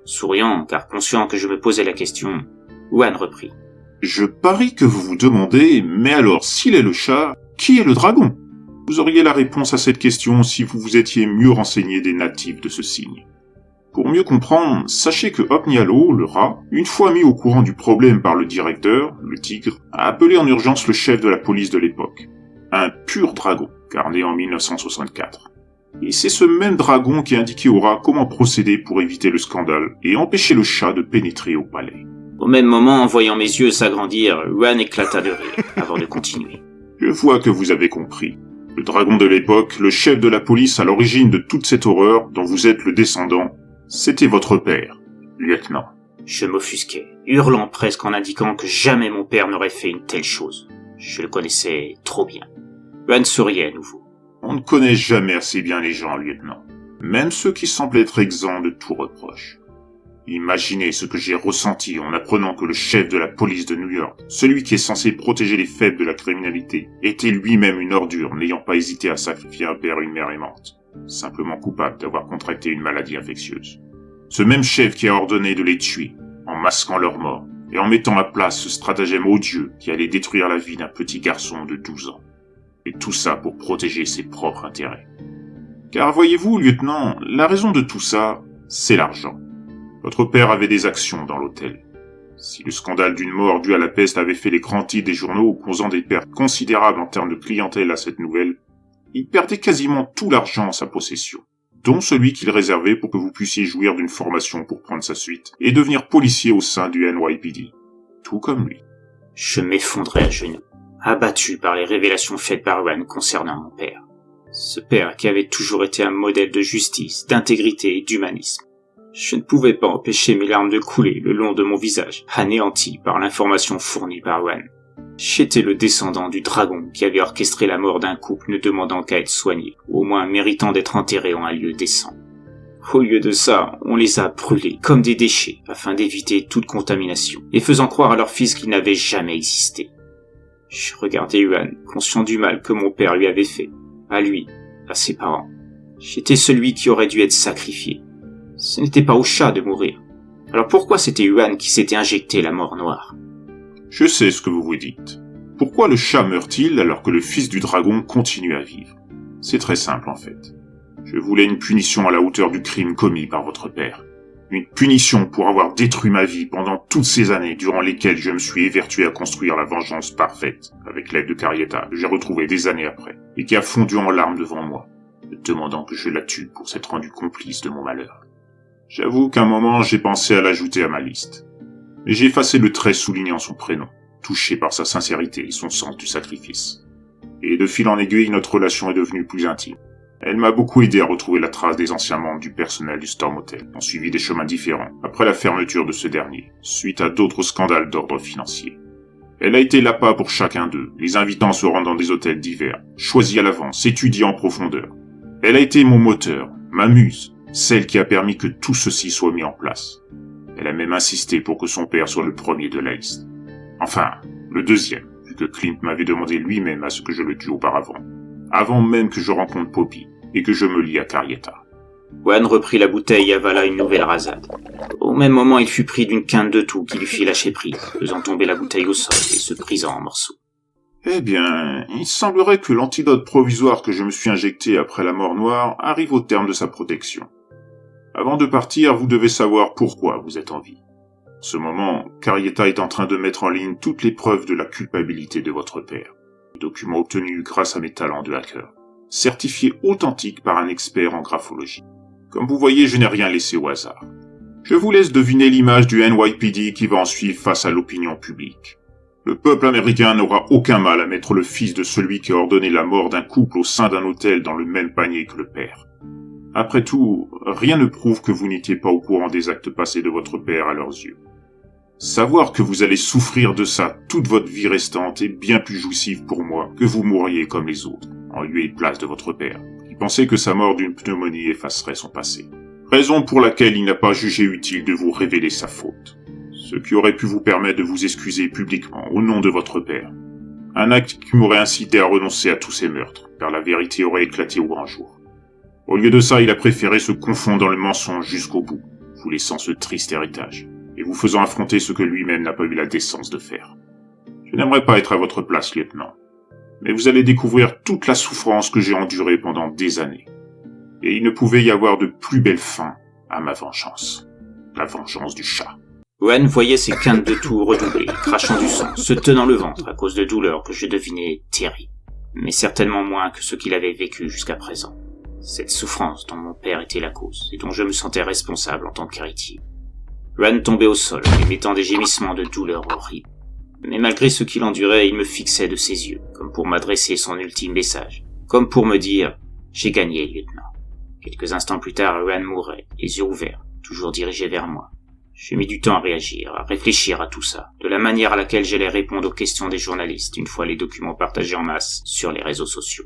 Souriant, car conscient que je me posais la question, Yuan reprit. « Je parie que vous vous demandez, mais alors s'il est le chat, qui est le dragon ? Vous auriez la réponse à cette question si vous vous étiez mieux renseigné des natifs de ce signe. Pour mieux comprendre, sachez que Opnialo, le rat, une fois mis au courant du problème par le directeur, le tigre, a appelé en urgence le chef de la police de l'époque. Un pur dragon, car né en 1964. Et c'est ce même dragon qui a indiqué au rat comment procéder pour éviter le scandale et empêcher le chat de pénétrer au palais. Au même moment, en voyant mes yeux s'agrandir, Yuan éclata de rire, avant de continuer. Je vois que vous avez compris. Le dragon de l'époque, le chef de la police à l'origine de toute cette horreur dont vous êtes le descendant, c'était votre père, lieutenant. Je m'offusquai, hurlant presque en indiquant que jamais mon père n'aurait fait une telle chose. Je le connaissais trop bien. Yuan souriait à nouveau. On ne connaît jamais assez bien les gens, lieutenant. Même ceux qui semblent être exempts de tout reproche. Imaginez ce que j'ai ressenti en apprenant que le chef de la police de New York, celui qui est censé protéger les faibles de la criminalité, était lui-même une ordure n'ayant pas hésité à sacrifier un père et une mère aimante, simplement coupable d'avoir contracté une maladie infectieuse. Ce même chef qui a ordonné de les tuer, en masquant leur mort, et en mettant à place ce stratagème odieux qui allait détruire la vie d'un petit garçon de 12 ans. Et tout ça pour protéger ses propres intérêts. Car voyez-vous, lieutenant, la raison de tout ça, c'est l'argent. Votre père avait des actions dans l'hôtel. Si le scandale d'une mort due à la peste avait fait les grands titres des journaux, causant des pertes considérables en termes de clientèle à cette nouvelle, il perdait quasiment tout l'argent en sa possession, dont celui qu'il réservait pour que vous puissiez jouir d'une formation pour prendre sa suite et devenir policier au sein du NYPD. Tout comme lui. Je m'effondrais à genoux, abattu par les révélations faites par Yuan concernant mon père. Ce père qui avait toujours été un modèle de justice, d'intégrité et d'humanisme. Je ne pouvais pas empêcher mes larmes de couler le long de mon visage, anéanti par l'information fournie par Yuan. J'étais le descendant du dragon qui avait orchestré la mort d'un couple ne demandant qu'à être soigné, ou au moins méritant d'être enterré en un lieu décent. Au lieu de ça, on les a brûlés comme des déchets afin d'éviter toute contamination, et faisant croire à leur fils qu'il n'avait jamais existé. Je regardais Yuan, conscient du mal que mon père lui avait fait, à lui, à ses parents. J'étais celui qui aurait dû être sacrifié. Ce n'était pas au chat de mourir. Alors pourquoi c'était Yuan qui s'était injecté la mort noire ? Je sais ce que vous vous dites. Pourquoi le chat meurt-il alors que le fils du dragon continue à vivre? C'est très simple en fait. Je voulais une punition à la hauteur du crime commis par votre père. Une punition pour avoir détruit ma vie pendant toutes ces années durant lesquelles je me suis évertué à construire la vengeance parfaite, avec l'aide de Carietta, que j'ai retrouvée des années après, et qui a fondu en larmes devant moi, me demandant que je la tue pour s'être rendu complice de mon malheur. J'avoue qu'à un moment j'ai pensé à l'ajouter à ma liste. Mais j'ai effacé le trait soulignant son prénom, touché par sa sincérité et son sens du sacrifice. Et de fil en aiguille, notre relation est devenue plus intime. Elle m'a beaucoup aidé à retrouver la trace des anciens membres du personnel du Storm Hotel, ont suivi des chemins différents, après la fermeture de ce dernier, suite à d'autres scandales d'ordre financier. Elle a été l'appât pour chacun d'eux, les invitant à se rendre dans des hôtels divers, choisis à l'avance, étudiés en profondeur. Elle a été mon moteur, ma muse, celle qui a permis que tout ceci soit mis en place. Elle a même insisté pour que son père soit le premier de la liste. Enfin, le deuxième, vu que Clint m'avait demandé lui-même à ce que je le tue auparavant. Avant même que je rencontre Poppy et que je me lie à Carietta. Yuan reprit la bouteille et avala une nouvelle rasade. Au même moment, il fut pris d'une quinte de toux qui lui fit lâcher prise, faisant tomber la bouteille au sol et se brisant en morceaux. Eh bien, il semblerait que l'antidote provisoire que je me suis injecté après la mort noire arrive au terme de sa protection. Avant de partir, vous devez savoir pourquoi vous êtes en vie. En ce moment, Carietta est en train de mettre en ligne toutes les preuves de la culpabilité de votre père. Documents obtenus grâce à mes talents de hacker. Certifiés authentiques par un expert en graphologie. Comme vous voyez, je n'ai rien laissé au hasard. Je vous laisse deviner l'image du NYPD qui va en suivre face à l'opinion publique. Le peuple américain n'aura aucun mal à mettre le fils de celui qui a ordonné la mort d'un couple au sein d'un hôtel dans le même panier que le père. Après tout, rien ne prouve que vous n'étiez pas au courant des actes passés de votre père à leurs yeux. Savoir que vous allez souffrir de ça toute votre vie restante est bien plus jouissif pour moi que vous mourriez comme les autres, en lieu et place de votre père, qui pensait que sa mort d'une pneumonie effacerait son passé. Raison pour laquelle il n'a pas jugé utile de vous révéler sa faute. Ce qui aurait pu vous permettre de vous excuser publiquement au nom de votre père. Un acte qui m'aurait incité à renoncer à tous ces meurtres, car la vérité aurait éclaté au grand jour. Au lieu de ça, il a préféré se confondre dans le mensonge jusqu'au bout, vous laissant ce triste héritage, et vous faisant affronter ce que lui-même n'a pas eu la décence de faire. Je n'aimerais pas être à votre place, lieutenant, mais vous allez découvrir toute la souffrance que j'ai endurée pendant des années. Et il ne pouvait y avoir de plus belle fin à ma vengeance. La vengeance du chat. Yuan voyait ses quintes de toux redoubler, crachant du sang, se tenant le ventre à cause de douleurs que je devinais terribles, mais certainement moins que ce qu'il avait vécu jusqu'à présent. Cette souffrance dont mon père était la cause, et dont je me sentais responsable en tant qu'héritier. Yuan tombait au sol, émettant des gémissements de douleur horribles. Mais malgré ce qu'il endurait, il me fixait de ses yeux, comme pour m'adresser son ultime message, comme pour me dire « J'ai gagné, lieutenant ». Quelques instants plus tard, Yuan mourait, les yeux ouverts, toujours dirigés vers moi. J'ai mis du temps à réagir, à réfléchir à tout ça, de la manière à laquelle j'allais répondre aux questions des journalistes une fois les documents partagés en masse sur les réseaux sociaux.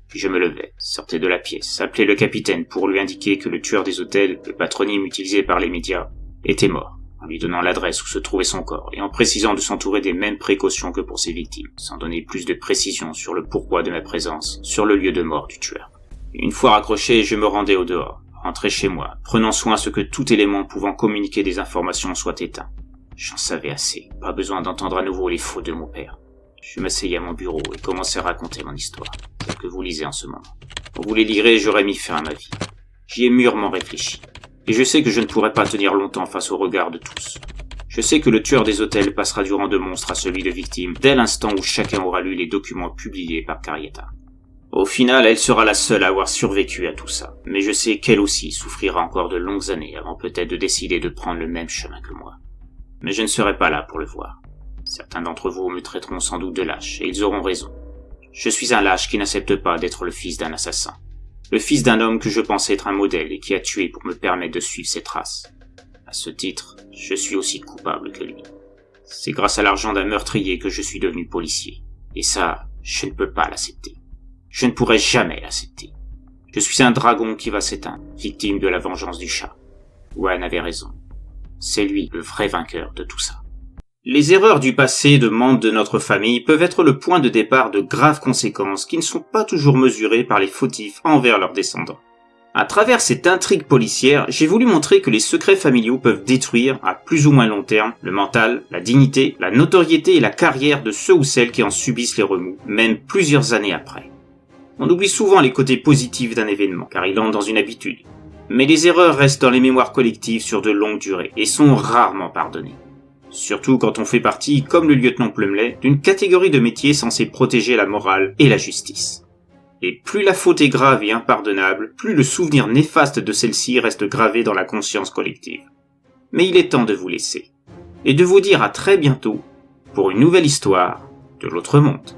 Puis je me levai, sortais de la pièce, appelai le capitaine pour lui indiquer que le tueur des hôtels, le patronyme utilisé par les médias, était mort, en lui donnant l'adresse où se trouvait son corps et en précisant de s'entourer des mêmes précautions que pour ses victimes, sans donner plus de précision sur le pourquoi de ma présence sur le lieu de mort du tueur. Une fois raccroché, je me rendais au dehors, rentrais chez moi, prenant soin à ce que tout élément pouvant communiquer des informations soit éteint. J'en savais assez, pas besoin d'entendre à nouveau les faux de mon père. Je m'asseyais à mon bureau et commençais à raconter mon histoire, celle que vous lisez en ce moment. Quand vous les lirez, j'aurais mis fin à ma vie. J'y ai mûrement réfléchi. Et je sais que je ne pourrai pas tenir longtemps face au regard de tous. Je sais que le tueur des hôtels passera du rang de monstre à celui de victime dès l'instant où chacun aura lu les documents publiés par Carietta. Au final, elle sera la seule à avoir survécu à tout ça. Mais je sais qu'elle aussi souffrira encore de longues années avant peut-être de décider de prendre le même chemin que moi. Mais je ne serai pas là pour le voir. Certains d'entre vous me traiteront sans doute de lâche, et ils auront raison. Je suis un lâche qui n'accepte pas d'être le fils d'un assassin. Le fils d'un homme que je pensais être un modèle et qui a tué pour me permettre de suivre ses traces. À ce titre, je suis aussi coupable que lui. C'est grâce à l'argent d'un meurtrier que je suis devenu policier. Et ça, je ne peux pas l'accepter. Je ne pourrai jamais l'accepter. Je suis un dragon qui va s'éteindre, victime de la vengeance du chat. Wayne avait raison. C'est lui le vrai vainqueur de tout ça. Les erreurs du passé de membres de notre famille peuvent être le point de départ de graves conséquences qui ne sont pas toujours mesurées par les fautifs envers leurs descendants. À travers cette intrigue policière, j'ai voulu montrer que les secrets familiaux peuvent détruire, à plus ou moins long terme, le mental, la dignité, la notoriété et la carrière de ceux ou celles qui en subissent les remous, même plusieurs années après. On oublie souvent les côtés positifs d'un événement, car il entre dans une habitude. Mais les erreurs restent dans les mémoires collectives sur de longues durées, et sont rarement pardonnées. Surtout quand on fait partie, comme le lieutenant Plumley, d'une catégorie de métiers censée protéger la morale et la justice. Et plus la faute est grave et impardonnable, plus le souvenir néfaste de celle-ci reste gravé dans la conscience collective. Mais il est temps de vous laisser, et de vous dire à très bientôt pour une nouvelle histoire de l'autre monde.